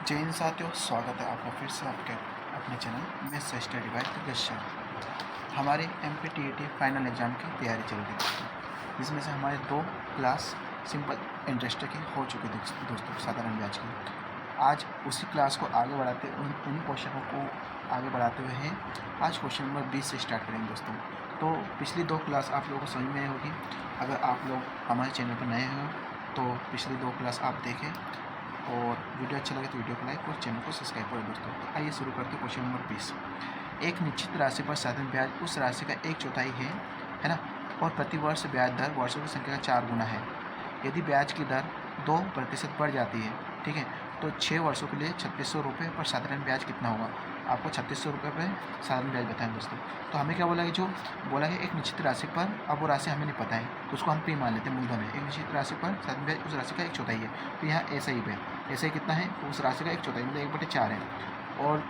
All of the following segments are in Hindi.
जय हिंद साथियों, स्वागत है आपका फिर से आपके अपने चैनल में स्टडी बाय कृष्ण। हमारी MPTET फाइनल एग्ज़ाम की तैयारी चल रही है, जिसमें से हमारे 2 क्लास सिंपल इंटरेस्ट की हो चुकी थी दोस्तों, साधारण ब्याज की। आज उसी क्लास को आगे बढ़ाते उन क्वेश्चनों को आगे बढ़ाते हुए हैं आज क्वेश्चन नंबर 20 से स्टार्ट करेंगे दोस्तों। तो पिछली 2 क्लास आप लोगों को समझ में आई होगी। अगर आप लोग हमारे चैनल पर नए हो तो पिछली 2 क्लास आप देखें, और वीडियो अच्छा लगे तो वीडियो को लाइक और चैनल को सब्सक्राइब करें दोस्तों। तो आइए शुरू करते हैं क्वेश्चन नंबर 20। एक निश्चित राशि पर साधारण ब्याज उस राशि का 1/4 है ना, और प्रति वर्ष ब्याज दर वर्षों की संख्या का 4 गुना है। यदि ब्याज की दर 2% बढ़ जाती है, ठीक है, तो 6 वर्षों के लिए 3600 रुपये पर साधारण ब्याज कितना होगा। आपको 3600 रुपये पर साधारण ब्याज बताएं दोस्तों। तो हमें क्या बोला कि जो बोला है एक निश्चित राशि पर, अब वो राशि हमें नहीं पता है तो उसको हम पी मान लेते हैं, मूलधन है। एक निश्चित राशि पर साधारण ब्याज उस राशि का 1/4 है। तो यहाँ ऐसा ही पे ऐसा ही कितना है, उस राशि का 1/4 मतलब 1/4 है। और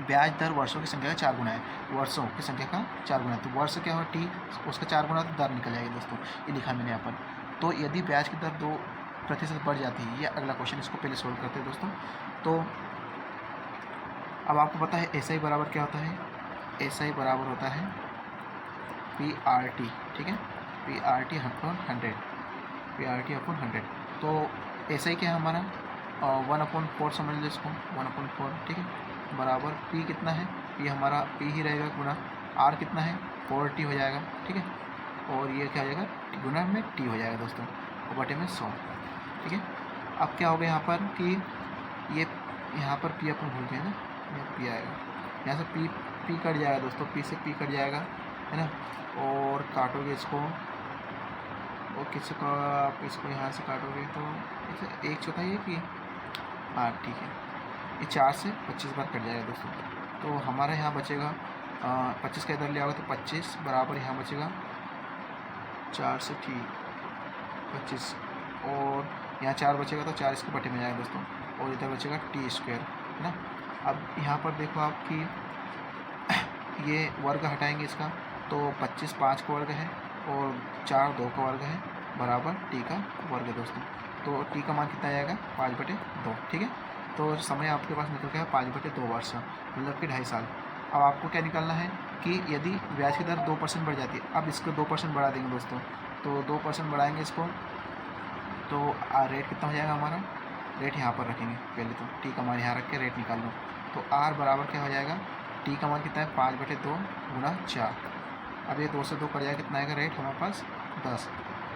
ब्याज दर वर्षों की संख्या का 4 गुना है, वर्षों की संख्या का 4 गुना है। तो वर्ष क्या होगा टी, उसका 4 गुना, तो दर निकल जाएगी दोस्तों। ये लिखा मैंने यहाँ पर। तो यदि ब्याज की दर 2% बढ़ जाती है, ये अगला क्वेश्चन, इसको पहले सोल्व करते हैं दोस्तों। तो अब आपको पता है एस आई बराबर क्या होता है, एस आई बराबर होता है PRT, ठीक है, PRT अपॉन 100, PRT अपॉन 100। तो एस आई क्या है हमारा 1/4 समझ लो इसको, 1/4, ठीक है, बराबर P कितना है, P हमारा P ही रहेगा गुना R कितना है 4T हो जाएगा, ठीक है, और ये क्या हो जाएगा गुना में T हो जाएगा दोस्तों, और बटे में 100, ठीक है। अब क्या होगा यहाँ पर कि ये यहाँ पर P अपन भूल गए ना, ये P आएगा, यहाँ से P कट जाएगा दोस्तों, P से P कट जाएगा, है ना, और काटोगे इसको, और किसी का आप इसको यहाँ से काटोगे तो 1/4 है कि, हाँ ठीक है, ये 4 से 25 बार कट जाएगा दोस्तों। तो हमारा यहाँ बचेगा 25 का इधर ले आओगे तो 25 बराबर यहाँ बचेगा 4 से 25, और यहाँ 4 बचेगा तो 4 इसके बटे में जाएगा दोस्तों, और इधर बचेगा T², है ना। अब यहाँ पर देखो आप कि ये वर्ग हटाएंगे इसका, तो 25 5 का वर्ग है और 4 2 का वर्ग है, बराबर T का वर्ग है दोस्तों। तो T का मान कितना आएगा 5/2, ठीक है। तो समय आपके पास निकल गया 5/2 वर्ष, मतलब कि 2.5 साल। अब आपको क्या निकालना है कि यदि ब्याज की दर 2% बढ़ जाती है, अब इसको 2% बढ़ा देंगे दोस्तों, तो 2% बढ़ाएंगे इसको, तो रेट कितना हो जाएगा हमारा, रेट यहाँ पर रखेंगे पहले, तो T का मान यहाँ रख के रेट निकाल लो। तो R बराबर क्या हो जाएगा, T का मान कितना है 5/2 गुना 4। अब ये 2 से 2 कट जाएगा, कितना आएगा रेट हमारे पास 10।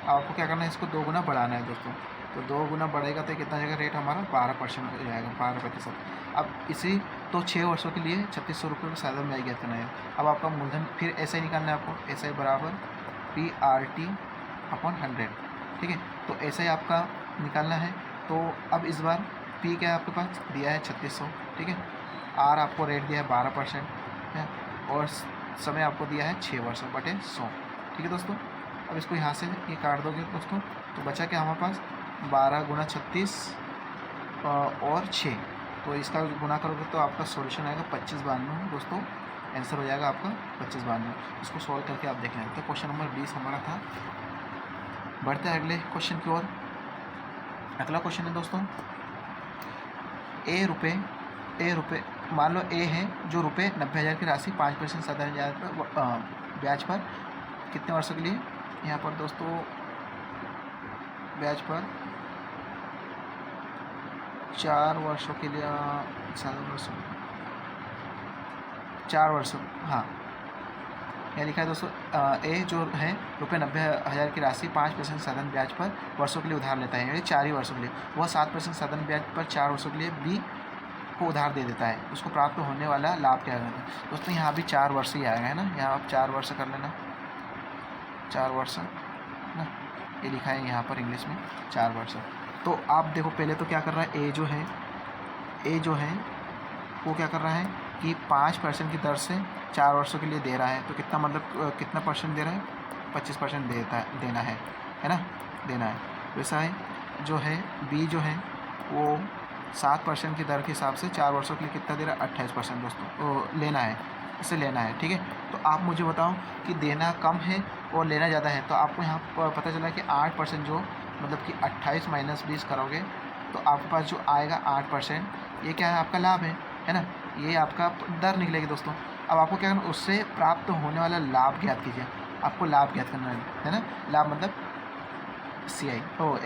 अब आपको क्या करना है, इसको 2 गुना बढ़ाना है दोस्तों, तो 2 गुना बढ़ेगा तो कितना जाएगा रेट हमारा 12% हो जाएगा, 12%। अब इसी तो 6 वर्षों के लिए 3600 रुपये का साधारण ब्याज ज्ञात करना है। अब आपका मूलधन फिर ऐसा ही निकालना है आपको, ऐसा ही बराबर PRT अपॉन 100, ठीक है। तो ऐसा ही आपका निकालना है। तो अब इस बार P क्या है आपके पास दिया है 3600, ठीक है, R आपको रेट दिया है 12% है, और समय आपको दिया है 6 वर्ष बटे 100, ठीक है दोस्तों। अब इसको यहाँ से ये काट दोगे दोस्तों, तो बचा क्या हमारे पास 12 गुना 36 और 6, तो इसका गुना करोगे तो आपका सॉल्यूशन आएगा 2592 दोस्तों, आंसर हो जाएगा आपका 2592। इसको सॉल्व करके आप देख लें। तो क्वेश्चन नंबर 20 हमारा था। बढ़ते हैं अगले क्वेश्चन की ओर। अगला क्वेश्चन है दोस्तों, ए रुपये मान लो ए है जो रुपये 90,000 की राशि 5% साधारण ब्याज पर कितने वर्षों के लिए, यहाँ पर दोस्तों ब्याज पर 4 वर्षों के लिए, 4 वर्षों, हाँ यहाँ लिखा है दोस्तों, ए जो है रुपये 90,000 की राशि 5% साधारण ब्याज पर वर्षों के लिए उधार लेता है, यानी 4 ही वर्षों के लिए। वह 7% साधारण ब्याज पर 4 वर्षों के लिए बी को उधार दे देता है, उसको प्राप्त होने वाला लाभ क्या है दोस्तों। यहाँ भी 4 वर्ष ही आएगा, है ना, यहाँ आप 4 वर्ष कर लेना, 4 वर्ष ना, ये लिखा है यहाँ पर इंग्लिश में 4 वर्ष। तो आप देखो पहले तो क्या कर रहा है, ए जो है वो क्या कर रहा है कि 5% की दर से 4 वर्षों के लिए दे रहा है, तो कितना मतलब कितना परसेंट दे रहा है, 25% देना है ना, देना है। वैसा है जो है बी जो है वो 7% की दर के हिसाब से 4 वर्षों के लिए कितना दे रहा है 28% दोस्तों, लेना है, इसे लेना है, ठीक है। तो आप मुझे बताओ कि देना कम है और लेना ज़्यादा है, तो आपको यहाँ पर पता चला कि 8% जो मतलब कि 28 - 20 करोगे तो आपके पास जो आएगा 8%, ये क्या है आपका लाभ है ना, ये आपका दर निकलेगी दोस्तों। अब आपको क्या करना, उससे प्राप्त होने वाला लाभ ज्ञात कीजिए। आपको लाभ ज्ञात करना है ना, लाभ मतलब CI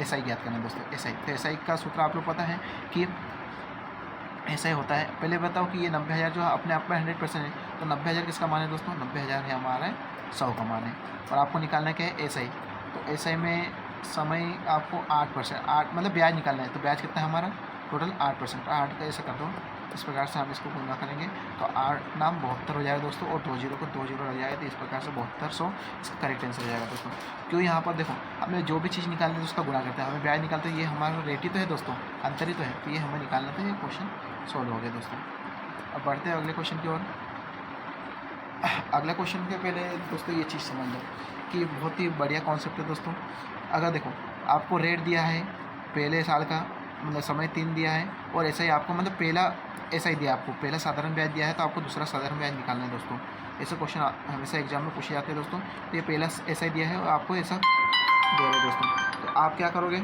SI ज्ञात करना है दोस्तों, SI। तो SI का सूत्र आप लोग पता है कि ऐसा ही होता है। पहले बताओ कि ये 90,000 जो अपने आप में 100% है, तो 90,000 किसका मान है दोस्तों, 90,000 है हमारा 100 का मान है। और आपको निकालना क्या है, SI। तो SI में समय आपको 8%, 8 मतलब ब्याज निकालना है। तो ब्याज कितना है हमारा, टोटल 8%। 8 का ऐसा कर दो, इस प्रकार से हम इसको गुना करेंगे तो 8 नाम 72 हो जाएगा दोस्तों, और 2 जीरो को 2 जीरो रह जाएगा, तो इस प्रकार से 7200 इसका करेक्ट आंसर हो जाएगा दोस्तों। क्यों, यहाँ पर देखो हमें जो भी चीज़ निकालते हैं उसका गुना करते हैं, हमें ब्याज निकालते हैं, ये हमारा रेट ही तो है दोस्तों, अंतर ही तो है, तो ये हमें निकालना था। ये क्वेश्चन सॉल्व हो गया दोस्तों। अब बढ़ते हैं अगले क्वेश्चन की ओर। अगले क्वेश्चन के पहले दोस्तों ये चीज़ समझ लो कि बहुत ही बढ़िया कॉन्सेप्ट है दोस्तों। अगर देखो आपको रेट दिया है पहले साल का, मतलब समय 3 दिया है, और ऐसा ही आपको मतलब पहला ऐसा ही दिया, आपको पहला साधारण ब्याज दिया है, तो आपको दूसरा साधारण ब्याज निकालना है दोस्तों। ऐसे क्वेश्चन हमेशा एग्जाम में पूछे जाते हैं दोस्तों। तो ये पहला ऐसा ही दिया है और आपको ऐसा दे रहे हैं दोस्तों। तो आप क्या करोगे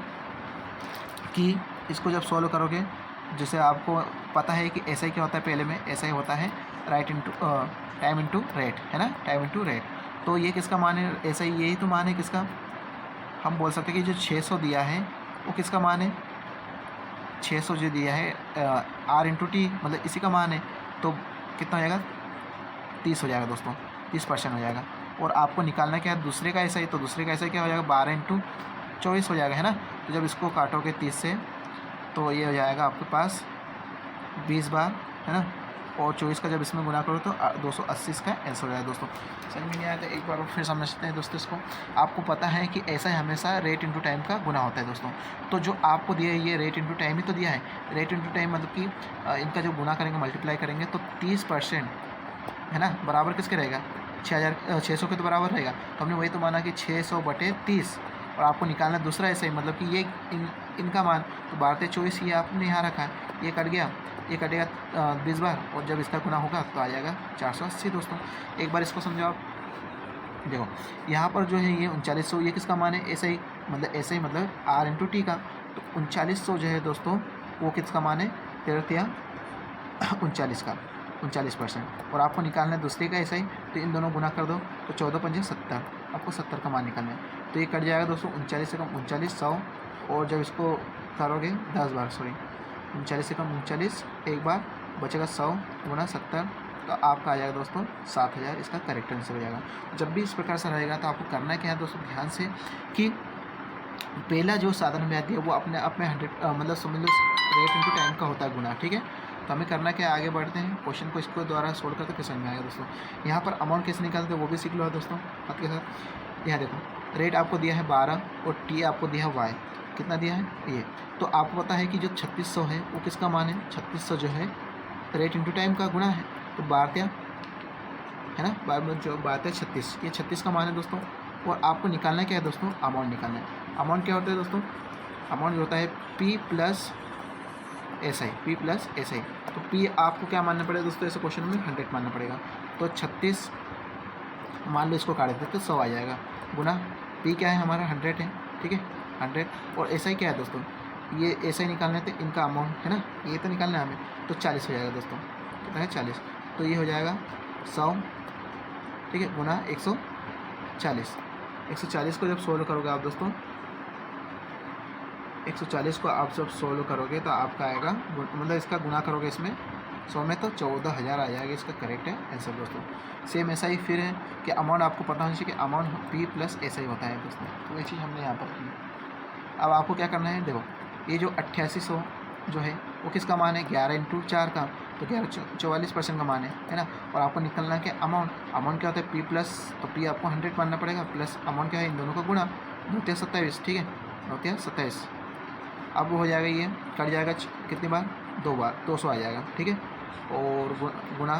कि इसको जब सॉल्व करोगे, जैसे आपको पता है कि ऐसा ही क्या होता है, पहले में ऐसा ही होता है टाइम इंटू रेट, है ना, टाइम इंटू रेट। तो ये किसका मान है, ऐसा ही यही तो मान है किसका, हम बोल सकते हैं कि जो 600 दिया है वो किसका मान है, 600 जो दिया है R इंटू टी, मतलब इसी का मान है। तो कितना हो जाएगा, 30 हो जाएगा दोस्तों, 30% हो जाएगा। और आपको निकालना क्या है, दूसरे का ऐसा ही, तो दूसरे का ऐसा क्या हो जाएगा, 12 इंटू 24 हो जाएगा, है ना। तो जब इसको काटोगे 30 से, तो ये हो जाएगा आपके पास 20 बार, है ना। और 24 का जब इसमें गुना करो तो 280 इसका आंसर हो जाएगा दोस्तों। समझ में नहीं आया तो एक बार फिर समझते हैं दोस्तों इसको। आपको पता है कि ऐसा ही हमेशा रेट इंटू टाइम का गुना होता है दोस्तों। तो जो आपको दिया है ये रेट इंटू टाइम ही तो दिया है। रेट इंटू टाइम मतलब कि इनका जो गुना करेंगे, मल्टीप्लाई करेंगे, तो 30% है ना, बराबर किसके रहेगा, 600 के तो बराबर रहेगा। तो हमने वही तो माना कि 600/30, और आपको निकालना दूसरा ऐसा ही, मतलब कि ये इनका मान, तो 12/24 ये आपने यहाँ रखा है, ये कट गया, ये कटेगा 20 बार, और जब इसका गुना होगा तो आ जाएगा 480 दोस्तों। एक बार इसको समझो आप, देखो यहाँ पर जो है ये 3900, ये किसका मान है, ऐसा ही मतलब R इंटू टी का। तो 3900 जो है दोस्तों वो किसका मान है, 13 39 का, 39%। और आपको निकालना है दूसरे का ऐसा ही, तो इन दोनों गुना कर दो, तो 14×5 70, आपको 70 का मान निकालना है। तो ये कट जाएगा दोस्तों 39 से कम 39 100, और जब इसको करोगे 10 बार, 39 से कम 39 एक बार, बचेगा 100 × 70, तो आपका आ जाएगा दोस्तों 7000, इसका करेक्ट आंसर हो जाएगा। जब भी इस प्रकार से रहेगा तो आपको करना क्या है दोस्तों, ध्यान से, कि पहला जो साधारण ब्याज दिया वो अपने आप में 100 मतलब समझ लो रेट इंटू टाइम का होता है गुना, ठीक है। तो हमें करना क्या, आगे बढ़ते हैं, क्वेश्चन को इसको द्वारा सोल्व करते फिर समझ में आएगा दोस्तों। यहाँ पर अमाउंट कैसे निकालते हैं वो भी सीख लो दोस्तों हाथ के साथ। यहाँ देखो रेट आपको दिया है 12, और टी आपको दिया है वाई, कितना दिया है ये। तो आपको पता है कि जो 3600 है वो किसका मान है, 3600 जो है रेट इंटू टाइम का गुना है, तो 12 है ना, 12 जो 36, ये 36 का मान है दोस्तों। और आपको निकालना क्या है दोस्तों, अमाउंट निकालना है। अमाउंट क्या होता है दोस्तों, अमाउंट जो होता है P प्लस SI। तो P आपको क्या मानना पड़ेगा दोस्तों, ऐसे क्वेश्चन में 100 मानना पड़ेगा। तो 36 मान लो, इसको काट देते तो 100 आ जाएगा, गुना P क्या है हमारा 100 है, ठीक है 100। और SI क्या है दोस्तों, ये SI निकालना है, तो इनका अमाउंट है ना, ये तो निकालना है हमें, तो 40 हो जाएगा दोस्तों, कितना है 40। तो ये हो जाएगा 100, ठीक है, गुना 140। 140 को जब सोल्व करोगे आप दोस्तों, 140 को आप जब सोल्व करोगे तो आपका आएगा, मतलब इसका गुना करोगे इसमें 100 में, तो 14,000 आ जाएगा, इसका करेक्ट है आंसर दोस्तों। सेम ऐसा ही फिर है कि अमाउंट आपको पता होना चाहिए कि अमाउंट P प्लस SI होता है दोस्तों। तो ये चीज़ हमने यहाँ पर की। अब आपको क्या करना है, देखो ये जो 8800 जो है वो किसका मान है, 11 इंटू 4 का, तो 44% का मान है ना। और आपको निकलना क्या, अमाउंट क्या होता है P प्लस, तो P आपको 100 मानना पड़ेगा, प्लस अमाउंट क्या है, इन दोनों का गुणा, 9×27, ठीक है 9×27। अब वो हो जाएगा, ये कट जाएगा कितनी बार, 2 बार, 200 आ जाएगा, ठीक है। और गुणा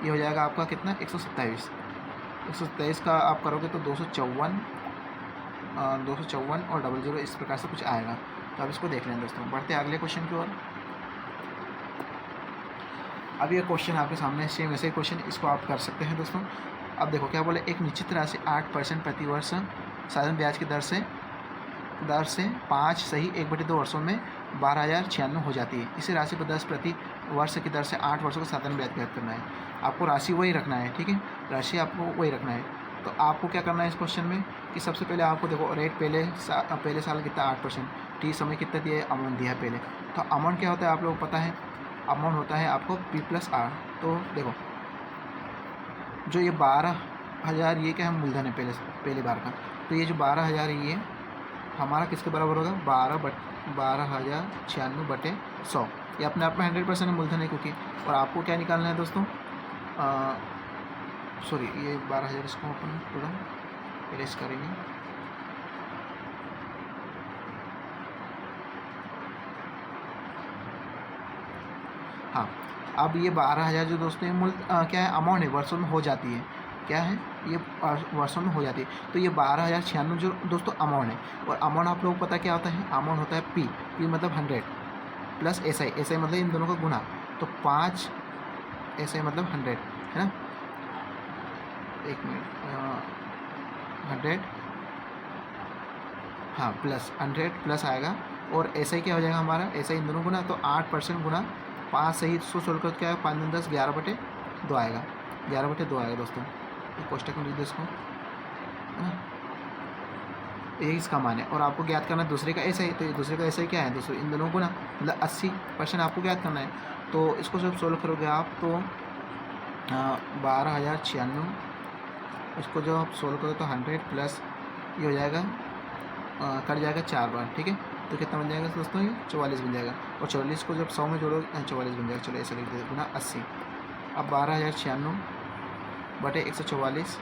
ये हो जाएगा आपका कितना, 127। 127 का आप करोगे तो 254 और 00 इस प्रकार से कुछ आएगा। तो अब इसको देख लें दोस्तों। बढ़ते हैं अगले क्वेश्चन की ओर। अब ये क्वेश्चन आपके सामने सेम ऐसे ही क्वेश्चन, इसको आप कर सकते हैं दोस्तों। अब देखो क्या बोले, एक निश्चित राशि 8% प्रति वर्ष साधारण ब्याज की दर से दर से 5 सही 1/2 वर्षों में 12,096 हो जाती है। इसी राशि पर 10 प्रति वर्ष की दर से 8 वर्षों का साधारण ब्याज ज्ञात करना है। आपको राशि वही रखना है, ठीक है, राशि आपको वही रखना है। तो आपको क्या करना है इस क्वेश्चन में कि सबसे पहले आपको देखो रेट पहले साल कितना 8%, टी समय कितना दिया है, अमाउंट दिया है पहले। तो अमाउंट क्या होता है आप लोगों को पता है, अमाउंट होता है आपको P+R। तो देखो जो ये 12,000 ये क्या है मूलधन है पहले बार का, तो ये जो 12,000 ये हमारा किसके बराबर होगा 12,096/100। ये अपने आप में 100% मूलधन है क्योंकि। और आपको क्या निकालना है दोस्तों, सॉरी ये 12,000 इसको अपन पूरा इरेज करेंगे। हाँ, अब ये 12,000 जो दोस्तों ये क्या है अमाउंट है, वर्षों में हो जाती है, क्या है ये वर्षों में हो जाती है। तो ये 12,096 जो दोस्तों अमाउंट है, और अमाउंट आप लोगों को पता क्या होता है, अमाउंट होता है P मतलब 100 प्लस SI मतलब इन दोनों का गुना। तो 5 SI मतलब 100 है ना, एक मिनट 100 हाँ प्लस 100 प्लस आएगा, और SI क्या हो जाएगा हमारा, SI इन दोनों गुना, तो 8% गुना 5 सही 116 कर क्या है 5 × 10 11/2 आएगा, 11/2 आएगा दोस्तों। कोष्टक में लिख दो इसको, है ना, यही इसका मान है। और आपको ज्ञात करना है दूसरे का SI, तो दूसरे का SI क्या है दोस्तों, इन दोनों को ना मतलब 80% आपको ज्ञात करना है। तो इसको जब सोल्व करोगे आप तो 12,096 इसको जब आप सोल्व करोगे तो 100 प्लस ये हो जाएगा कट जाएगा 4 बार, ठीक है, तो कितना बन जाएगा दोस्तों ये 44 बन जाएगा। और 44 को जब 100 में जोड़ोगे 44 बन जाएगा। चलो ऐसे लिख देते गुना 80। अब 12,096/144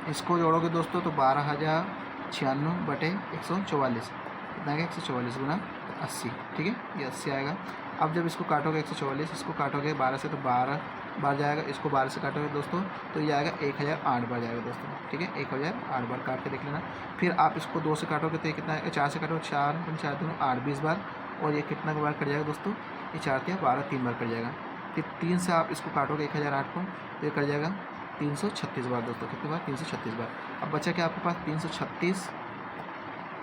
इसको जोड़ोगे दोस्तों तो 12,096/144 कितना आएगा 144 गुना 80, ठीक है, ये 80 आएगा। अब जब इसको काटोगे 144 इसको काटोगे 12 से तो 12 बार जाएगा, इसको 12 से काटोगे दोस्तों तो ये आएगा 1008 बार जाएगा दोस्तों, ठीक है, 1008 बार काट के देख लेना। फिर आप इसको 2 से काटोगे तो ये कितना है, 4 से काटोगे 4 4 2 8 20 बार, और ये कितना बार कट जाएगा दोस्तों, ये 4 3 12 3 बार कट जाएगा। फिर 3 से आप इसको काटोगे 1008 को तो ये कट जाएगा 336 बार दोस्तों, कितनी बार 336 बार। अब बचा क्या आपके पास 336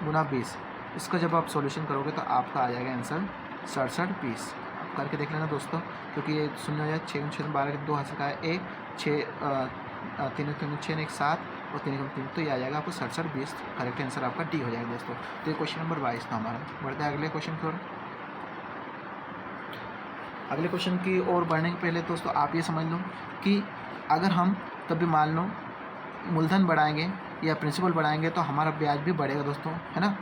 गुना 20, इसका जब आप सॉल्यूशन करोगे तो आपका आ जाएगा आंसर 67 पीस। आप करके देख लेना दोस्तों, क्योंकि ये 0 हो जाए 6 6 12 के 2 हाथ से का है 1 6 3 3 6 1 7 और 3 3, तो ये आ जाएगा आपको 67 20। करेक्ट आंसर आपका डी हो जाएगा दोस्तों। तो ये क्वेश्चन नंबर 22 था हमारा। बढ़ते हैं अगले क्वेश्चन की ओर। अगले क्वेश्चन की ओर बढ़ने के पहले दोस्तों आप ये समझ लो कि अगर हम कभी मान लो मूलधन बढ़ाएंगे या प्रिंसिपल बढ़ाएंगे तो हमारा ब्याज भी बढ़ेगा दोस्तों, है ना,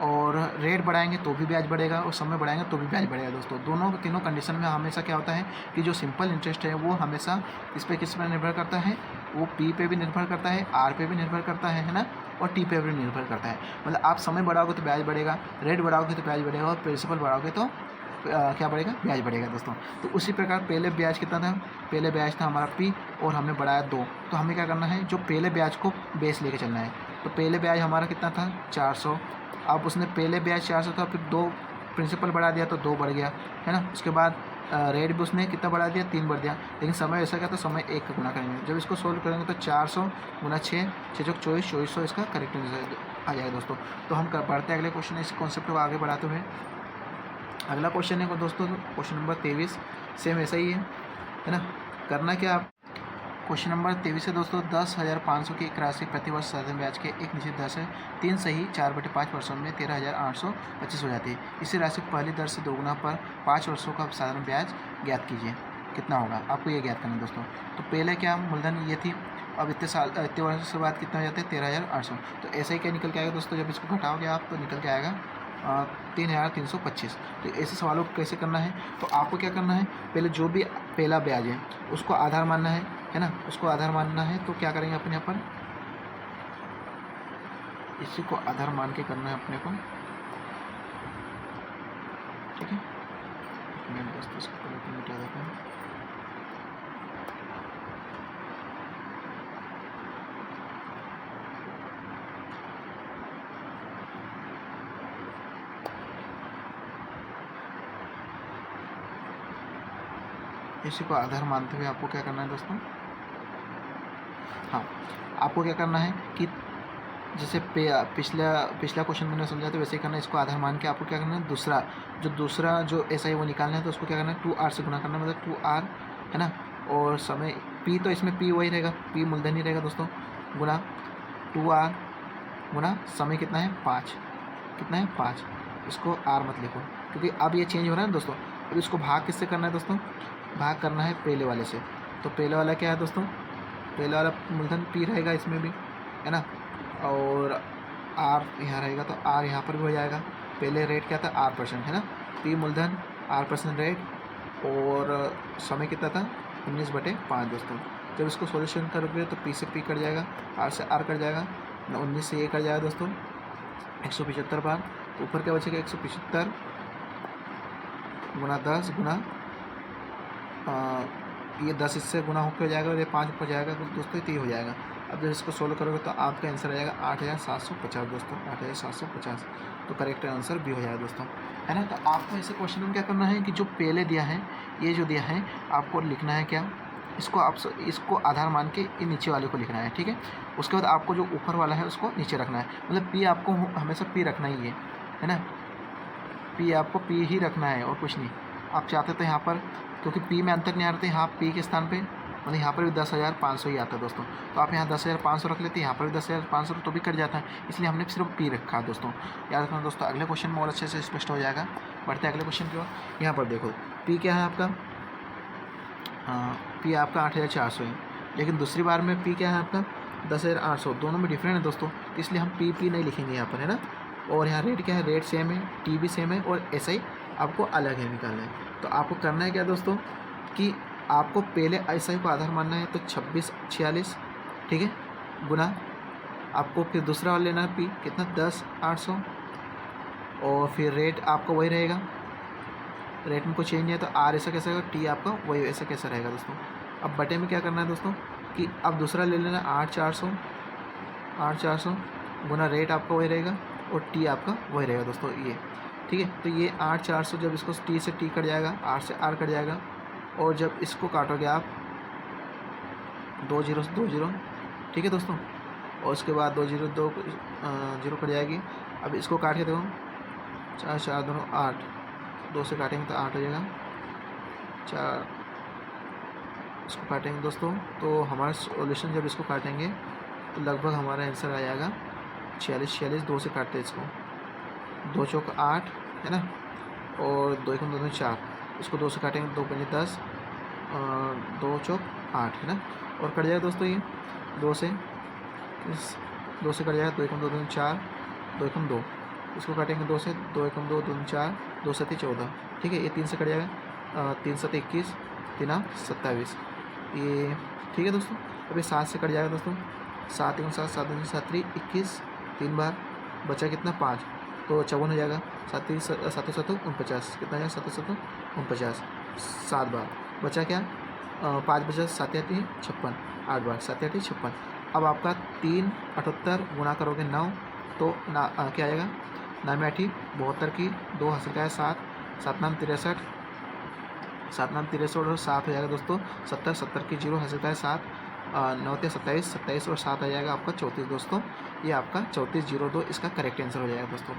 और रेट बढ़ाएंगे तो भी ब्याज बढ़ेगा और समय बढ़ाएंगे तो भी ब्याज बढ़ेगा दोस्तों। तीनों कंडीशन में हमेशा क्या होता है कि जो सिंपल इंटरेस्ट है वो हमेशा किस पर निर्भर करता है, वो P पे भी निर्भर करता है, R पे भी निर्भर करता है ना, और T पे भी निर्भर करता है। मतलब आप समय बढ़ाओगे तो ब्याज बढ़ेगा, रेट बढ़ाओगे तो ब्याज बढ़ेगा, और प्रिंसिपल बढ़ाओगे तो क्या बढ़ेगा, ब्याज बढ़ेगा दोस्तों। तो उसी प्रकार पहले ब्याज कितना था, पहले ब्याज था हमारा P और हमने बढ़ाया 2, तो हमें क्या करना है जो पहले ब्याज को बेस लेके चलना है। तो पहले ब्याज हमारा कितना था 400, अब उसने पहले ब्याज 400 था, फिर 2 प्रिंसिपल बढ़ा दिया तो 2 बढ़ गया, है ना। उसके बाद रेट भी उसने कितना बढ़ा दिया 3 बढ़ दिया, लेकिन समय ऐसा क्या था समय 1 का गुना करेंगे। जब इसको सोल्व करेंगे तो 400 गुना 6 6 24 2400 इसका करेक्ट आंसर आ जाएगा दोस्तों। तो हम बढ़ते हैं अगले क्वेश्चन, इस कॉन्सेप्ट को आगे बढ़ाते हुए। अगला क्वेश्चन है दोस्तों क्वेश्चन नंबर 23, सेम ऐसा ही है ना। करना क्या आप, क्वेश्चन नंबर 23 है दोस्तों, 10,500 की एक राशि प्रतिवर्ष साधारण ब्याज के एक निश्चित दर से 3 सही 4/5 वर्षों में 13,825 हो जाती है। इसी राशि को पहली दर से दोगुना पर 5 वर्षों का साधारण ब्याज ज्ञात कीजिए, कितना होगा आपको ये ज्ञात करना है दोस्तों। तो पहले क्या मूलधन ये थी, अब इतने वर्षों के बाद कितना हो जाता है 13,800। तो ऐसा ही क्या निकल के आएगा दोस्तों, जब इसको घटाओगे आप तो निकल के आएगा 3,325। तो ऐसे सवालों को कैसे करना है, तो आपको क्या करना है पहले जो भी पहला ब्याज है उसको आधार मानना है ना, उसको आधार मानना है। तो क्या करेंगे अपने यहाँ पर इसी को आधार मान के करना है अपने को, ठीक है। मैं दोस्तों इसको मिटा देता हूँ। इसी को आधार मानते हुए आपको क्या करना है दोस्तों, हाँ आपको क्या करना है कि जैसे पिछला क्वेश्चन मैंने समझा तो वैसे ही करना है। इसको आधार मान के आपको क्या करना है, दूसरा जो ऐसा है वो निकालना है। तो उसको क्या करना है, 2r से गुना करना है, मतलब 2r है ना। और समय p, तो इसमें p वही रहेगा, p मूलधन ही रहेगा दोस्तों, गुना 2r गुना समय कितना है 5, कितना है 5। इसको r मत लिखो क्योंकि अब ये चेंज हो रहा है ना दोस्तों। अब इसको भाग किससे करना है दोस्तों, भाग करना है पहले वाले से। तो पहले वाला क्या है दोस्तों, पहले वाला मूलधन p रहेगा इसमें भी, है ना। और r यहाँ रहेगा तो r यहाँ पर भी हो जाएगा। पहले रेट क्या था r%, है ना। p मूलधन r% रेट, और समय कितना था 19/5 दोस्तों। जब इसको सॉल्यूशन करोगे तो p से p कट जाएगा, r से r कट जाएगा, 19 से ये कट जाएगा दोस्तों 175 बार। तो ऊपर क्या बचेगा 175 गुना 10 गुना ये 10 इससे गुना होकर जाएगा और ये 5 ऊपर जाएगा तो दोस्तों ये हो जाएगा। अब जब इसको सोल्व करोगे तो आपका आंसर आ जाएगा 8750 दोस्तों, 8750। तो करेक्ट आंसर भी हो जाएगा दोस्तों, है ना। तो आपको ऐसे क्वेश्चन में क्या करना है कि जो पहले दिया है, ये जो दिया है आपको लिखना है क्या, इसको आधार मान के ये नीचे वाले को लिखना है, ठीक है। उसके बाद आपको जो ऊपर वाला है उसको नीचे रखना है, मतलब p आपको हमेशा p रखना ही है ना। p आपको p ही रखना है और कुछ नहीं। आप चाहते तो यहाँ पर, क्योंकि p में अंतर नहीं आ रहा था, यहाँ p के स्थान पे मतलब यहाँ पर भी 10,500 ही आता है दोस्तों। तो आप यहाँ 10,500 रख लेते हैं, यहाँ पर भी 10,500 तो भी कट जाता है, इसलिए हमने सिर्फ p रखा है दोस्तों। याद रखना दोस्तों, अगले क्वेश्चन में और अच्छे से स्पष्ट हो जाएगा। बढ़ते हैं अगले क्वेश्चन की ओर। यहाँ पर देखो p क्या है आपका, p आपका 8,400 है, लेकिन दूसरी बार में p क्या है आपका 10,800। दोनों में डिफरेंट है दोस्तों, इसलिए हम p नहीं लिखेंगे यहाँ पर, है ना। और यहाँ रेट क्या है, रेट सेम है, t भी सेम है, और SI आपको अलग है निकालना है। तो आपको करना है क्या दोस्तों कि आपको पहले SI को आधार मानना है, तो 2646, ठीक है, गुना आपको फिर दूसरा वाला लेना है p कितना 10,800, और फिर रेट आपका वही रहेगा, रेट में कोई चेंज नहीं है। तो r ऐसा कैसा रहेगा, t आपका वही ऐसा कैसा रहेगा दोस्तों। अब बटे में क्या करना है दोस्तों कि अब दूसरा ले लेना 8,400 गुना रेट आपका वही रहेगा और t आपका वही रहेगा दोस्तों, ये ठीक है। तो ये 8,400 जब इसको t से t कट जाएगा, r से r कट जाएगा, और जब इसको काटोगे आप 2 0 से 2 0, ठीक है दोस्तों, और उसके बाद 2 0 2 0 कट जाएगी। अब इसको काट के देखो 4 4 दोनों 8, 2 से काटेंगे तो 8 हो जाएगा, 4 इसको काटेंगे दोस्तों। तो हमारा सॉल्यूशन जब इसको काटेंगे तो लगभग हमारा आंसर आ जाएगा 46, 2 से काटते हैं इसको, 2 चौक 8 है ना, और 2 1 2 4, इसको 2 से काटेंगे 2 5 10, 2 चौक 8 है ना, और कट जाएगा दोस्तों ये 2 से कट जाएगा 2 1 2 2 4, 2 1 2, इसको काटेंगे 2 से 2 1 2 2 4, 2 7 14, ठीक है। ये 3 से कट जाएगा 3 7 21, 3 8 27, ये ठीक है दोस्तों। अभी 7 से कट जाएगा दोस्तों, 7 1 7 7 2 7 3 21, 3 बार बचा कितना 5, तो 54 हो जाएगा। 7 7 7 49, कितना है 7 7 49, 7 बार बचा क्या 5 बचा 7 8 56, 8 बार 7 8 56। अब आपका 3 78 गुना करोगे 9, तो क्या आएगा 9 में 8 72 की 2 हासिल का है 7, 7 9 63, 7 9 63 और 7 हो जाएगा दोस्तों 70, 70 की 0 हासिल का है 7, 9 27, 27 और 7 आ जाएगा आपका 34 दोस्तों। ये आपका 3402 इसका करेक्ट आंसर हो जाएगा दोस्तों।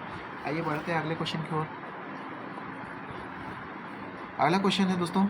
आइए बढ़ते हैं अगले क्वेश्चन की ओर। अगला क्वेश्चन है दोस्तों